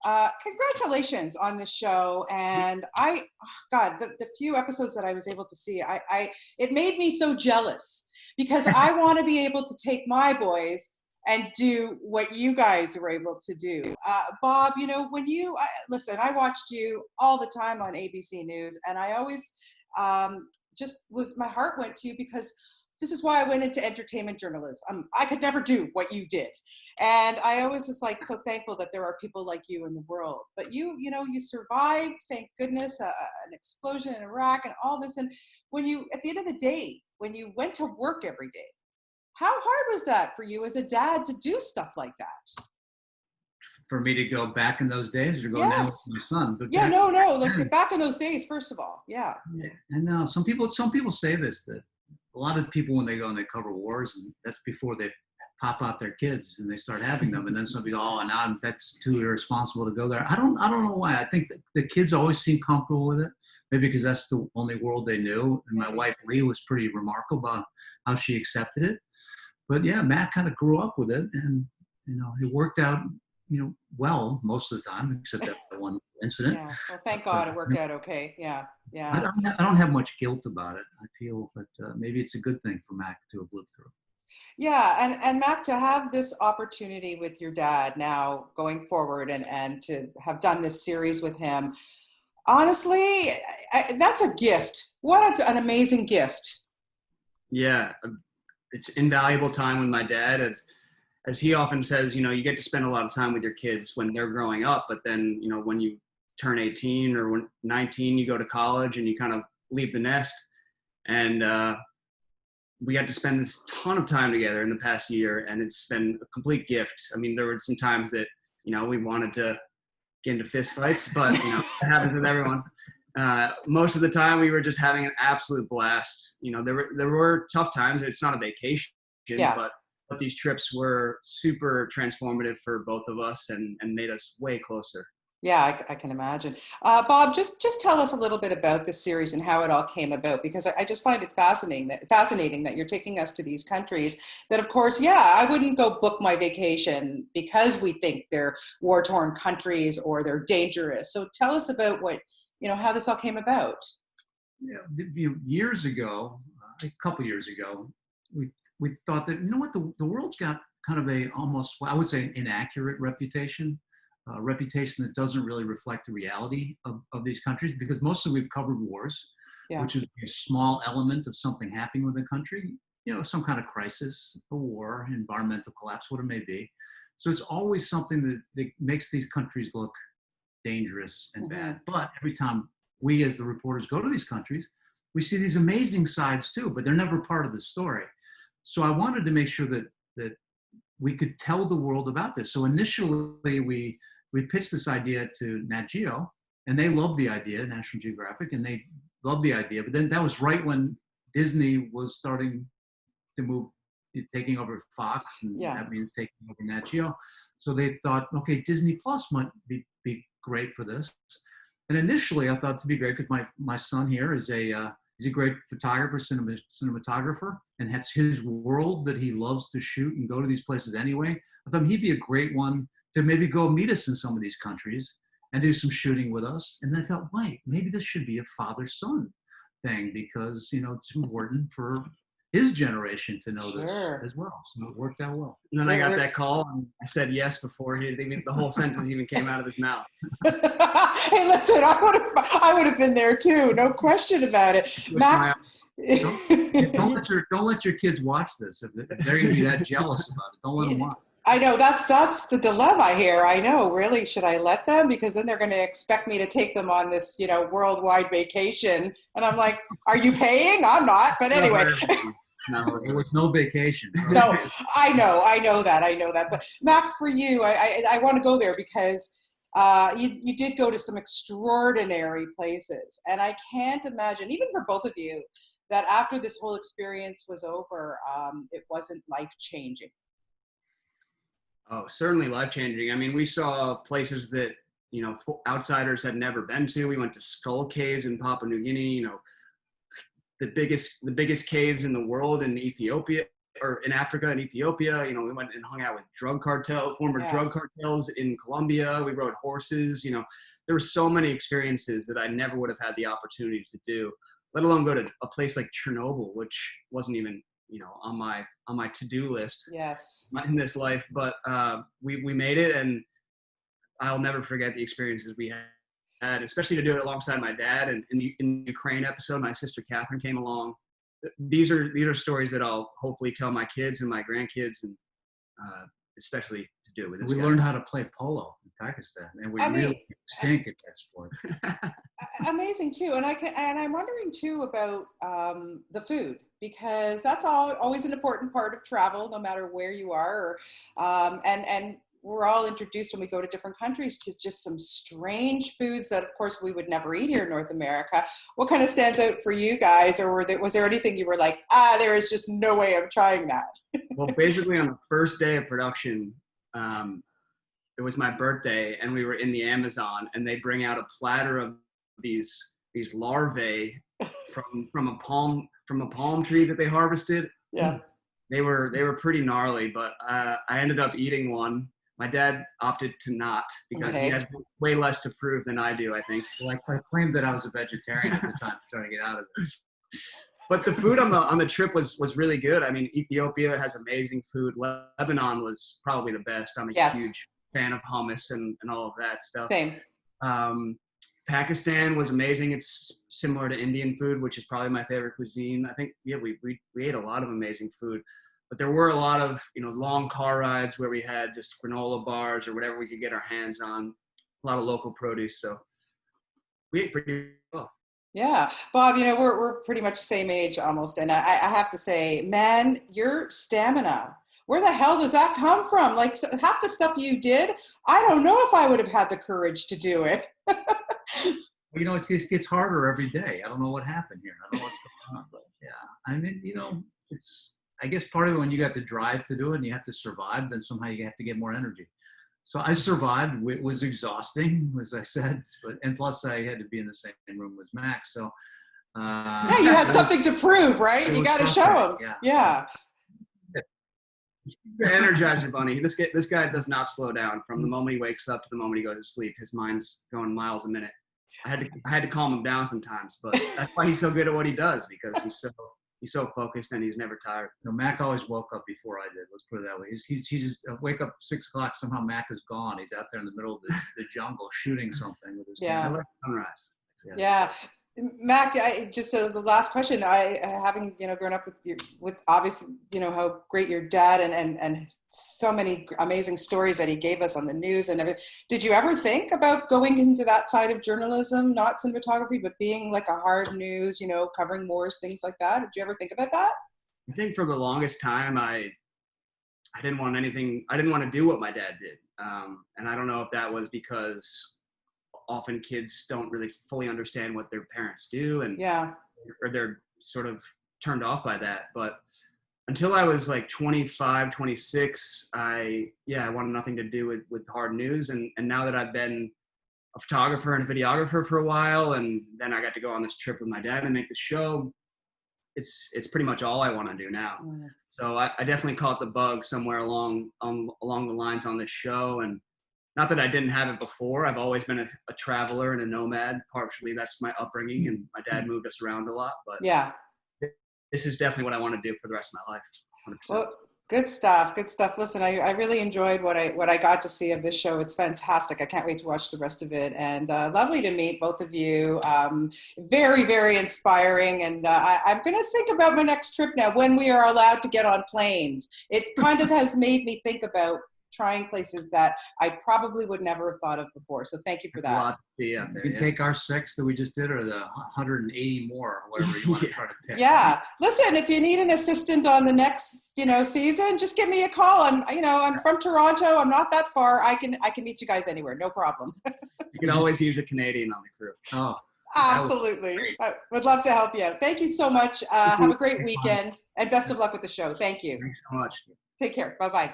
Congratulations on the show. And God, the few episodes that I was able to see, it made me so jealous because I want to be able to take my boys and do what you guys were able to do. Bob, listen, I watched you all the time on ABC News, and I always my heart went to you because this is why I went into entertainment journalism. I could never do what you did. And I always was like so thankful that there are people like you in the world. But you survived, thank goodness, an explosion in Iraq and all this. And when you, at the end of the day, when you went to work every day, how hard was that for you as a dad to do stuff like that? For me to go back in those days or go now with my son? But like back in those days, first of all. Yeah. I know some people say this, that a lot of people, when they go and they cover wars, and that's before they pop out their kids and they start having them, and then some people, now that's too irresponsible to go there. I don't know why. I think that the kids always seem comfortable with it, maybe because that's the only world they knew. And my wife Lee was pretty remarkable about how she accepted it. But yeah, Matt kind of grew up with it, and it worked out well most of the time, except that one incident. Yeah, well, thank God it worked out okay. Yeah. I don't have much guilt about it. I feel that maybe it's a good thing for Mac to have lived through. Yeah, and Mac, to have this opportunity with your dad now going forward, and to have done this series with him, honestly, that's a gift. What an amazing gift. Yeah, it's invaluable time with my dad. As he often says, you get to spend a lot of time with your kids when they're growing up, but then, when you turn 18 or when 19, you go to college and you kind of leave the nest. And we got to spend this ton of time together in the past year, and it's been a complete gift. I mean, there were some times that, we wanted to get into fist fights, but, it happens with everyone. Most of the time we were just having an absolute blast. There were tough times. It's not a vacation, but these trips were super transformative for both of us and made us way closer. Yeah, I can imagine. Bob, just tell us a little bit about this series and how it all came about, because I just find it fascinating that you're taking us to these countries that, of course, I wouldn't go book my vacation because we think they're war-torn countries or they're dangerous. So tell us about how this all came about. Years ago, a couple years ago, we thought that, the world's got kind of almost, I would say, an inaccurate reputation. A reputation that doesn't really reflect the reality of these countries, because mostly we've covered wars, which is a small element of something happening with the country, some kind of crisis, a war, environmental collapse, what it may be. So it's always something that makes these countries look dangerous and bad. But every time we as the reporters go to these countries, we see these amazing sides too, but they're never part of the story. So I wanted to make sure that we could tell the world about this. So initially we pitched this idea to Nat Geo, and they loved the idea, National Geographic, and they loved the idea. But then that was right when Disney was starting to move, taking over Fox, and that means taking over Nat Geo. So they thought, okay, Disney Plus might be great for this. And initially I thought to be great, because my son here is he's a great photographer, cinematographer, and that's his world that he loves to shoot and go to these places anyway. I thought he'd be a great one to maybe go meet us in some of these countries and do some shooting with us. And then I thought, wait, maybe this should be a father-son thing, because, it's important for his generation to know this as well. So it worked out well. And then I got that call, and I said yes before the whole sentence even came out of his mouth. Hey, listen, I would have been there too, no question about it. Mac, don't let your kids watch this. If they're going to be that jealous about it, don't let them watch. I know that's the dilemma here. I know, really, should I let them? Because then they're going to expect me to take them on this, worldwide vacation, and I'm like, are you paying? I'm not. But anyway. No, it was no vacation. No, I know that. But Mac, for you, I want to go there because you did go to some extraordinary places, and I can't imagine, even for both of you, that after this whole experience was over, it wasn't life-changing. Oh, certainly life-changing. I mean, we saw places that, outsiders had never been to. We went to skull caves in Papua New Guinea, the biggest caves in the world in Ethiopia. or in Africa and Ethiopia, you know, we went and hung out with former Yeah. drug cartels in Colombia. We rode horses. You know, there were so many experiences that I never would have had the opportunity to do, let alone go to a place like Chernobyl, which wasn't even, you know, on my to-do list Yes. in this life. But we made it, and I'll never forget the experiences we had, especially to do it alongside my dad. And in the Ukraine episode, my sister Catherine came along. These are stories that I'll hopefully tell my kids and my grandkids, and especially to do with this. We guy. learned how to play polo in Pakistan, and we really stink at that sport. Amazing too, and I'm wondering too about the food, because that's always an important part of travel, no matter where you are. And we're all introduced when we go to different countries to just some strange foods that, of course, we would never eat here in North America. What kind of stands out for you guys, or was there anything you were like, there is just no way I'm trying that? Well, basically on the first day of production, it was my birthday, and we were in the Amazon, and they bring out a platter of these larvae from a palm tree that they harvested. Yeah. They were pretty gnarly, but I ended up eating one. My dad opted to not, because he has way less to prove than I do, I think. Like, I claimed that I was a vegetarian at the time, trying to get out of it. But the food on the trip was really good. I mean, Ethiopia has amazing food. Lebanon was probably the best. I'm a huge fan of hummus and all of that stuff. Same. Pakistan was amazing. It's similar to Indian food, which is probably my favorite cuisine. I think, we ate a lot of amazing food. But there were a lot of, you know, long car rides where we had just granola bars or whatever we could get our hands on. A lot of local produce, so we ate pretty well. Yeah, Bob, you know, we're pretty much the same age almost, and I have to say, man, your stamina, where the hell does that come from? Like, half the stuff you did, I don't know if I would have had the courage to do it. You know, it gets harder every day. I don't know what happened here. I don't know what's going on, but yeah, I mean, you know, I guess part of it, when you got the drive to do it and you have to survive, then somehow you have to get more energy. So I survived. It was exhausting, as I said, and plus I had to be in the same room as Mack. So yeah, you had something to prove, right? You got to show him. Yeah. Energizer Bunny. This guy does not slow down from the moment he wakes up to the moment he goes to sleep. His mind's going miles a minute. I had to calm him down sometimes, but that's why he's so good at what he does, because he's so focused and he's never tired. You know, Mack always woke up before I did. Let's put it that way. He just wake up 6 o'clock. Somehow Mack is gone. He's out there in the middle of the jungle shooting something with his Yeah. I like sunrise. Yeah. Mack, just the last question. Having, you know, grown up with obviously, you know, how great your dad and so many amazing stories that he gave us on the news and everything. Did you ever think about going into that side of journalism, not cinematography, but being like a hard news, you know, covering wars, things like that? Did you ever think about that? I think for the longest time, I didn't want to do what my dad did. And I don't know if that was because often kids don't really fully understand what their parents do, and or they're sort of turned off by that. But until I was like 25, 26, I wanted nothing to do with hard news. And now that I've been a photographer and a videographer for a while, and then I got to go on this trip with my dad and make the show, it's pretty much all I want to do now. So I definitely caught the bug somewhere along the lines on this show. And not that I didn't have it before. I've always been a traveler and a nomad. Partially that's my upbringing, and my dad moved us around a lot. But this is definitely what I want to do for the rest of my life. 100%. Well, good stuff. Good stuff. Listen, I really enjoyed what I got to see of this show. It's fantastic. I can't wait to watch the rest of it. And lovely to meet both of you. Very, very inspiring. And I'm going to think about my next trip now, when we are allowed to get on planes. It kind of has made me think about trying places that I probably would never have thought of before. So thank you for that. A lot to see out there, You can take our 6 that we just did, or the 180 more, or whatever you want to try to pick. Yeah. Listen, if you need an assistant on the next, you know, season, just give me a call. I'm from Toronto. I'm not that far. I can meet you guys anywhere. No problem. You can always use a Canadian on the crew. Oh, absolutely. I would love to help you out. Thank you so much. Have a great weekend, and best of luck with the show. Thank you. Thanks so much. Take care. Bye-bye.